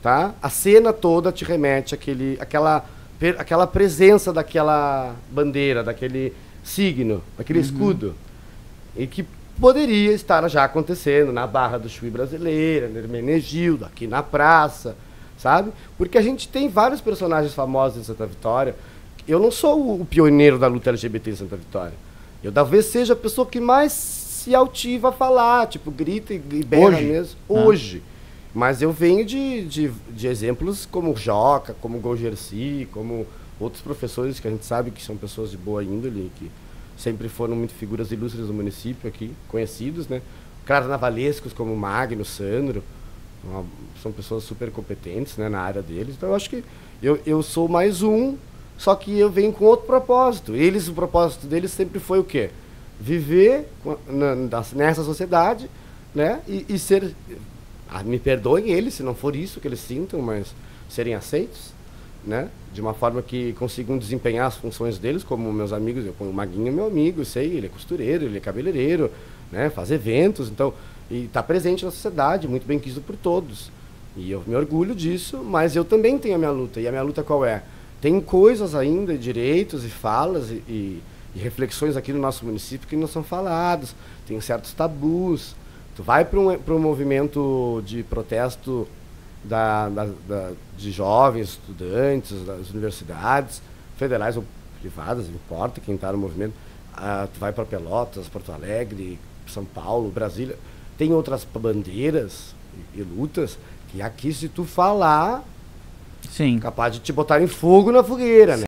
tá? A cena toda te remete àquela presença daquela bandeira, daquele signo, daquele escudo. E que poderia estar já acontecendo na Barra do Chuí brasileira, na Hermenegildo, aqui na praça, sabe? Porque a gente tem vários personagens famosos em Santa Vitória. Eu não sou o pioneiro da luta LGBT em Santa Vitória. Eu talvez seja a pessoa que mais se altiva a falar, tipo, grita e berra mesmo. Hoje. Mas eu venho de exemplos como Joca, como Golgersi, como outros professores que a gente sabe que são pessoas de boa índole, que sempre foram muito figuras ilustres do município aqui, conhecidos, né? Carnavalescos como Magno, Sandro, são pessoas super competentes, né, na área deles. Então eu acho que eu sou mais um, só que eu venho com outro propósito. O propósito deles sempre foi o quê? Viver nessa sociedade, né? E ser... me perdoem eles, se não for isso que eles sintam, mas serem aceitos, né? De uma forma que consigam desempenhar as funções deles, como meus amigos. O Maguinho é meu amigo, eu sei, ele é costureiro, ele é cabeleireiro, né? Faz eventos, então, e está presente na sociedade, muito bem quisto por todos. E eu me orgulho disso, mas eu também tenho a minha luta. E a minha luta qual é? Tem coisas ainda, direitos e falas e reflexões aqui no nosso município que não são falados, tem certos tabus. Tu vai para um movimento de protesto de jovens, estudantes, das universidades, federais ou privadas, não importa quem está no movimento. Tu vai para Pelotas, Porto Alegre, São Paulo, Brasília. Tem outras bandeiras e lutas que aqui, se tu falar, sim, capaz de te botar em fogo na fogueira, né?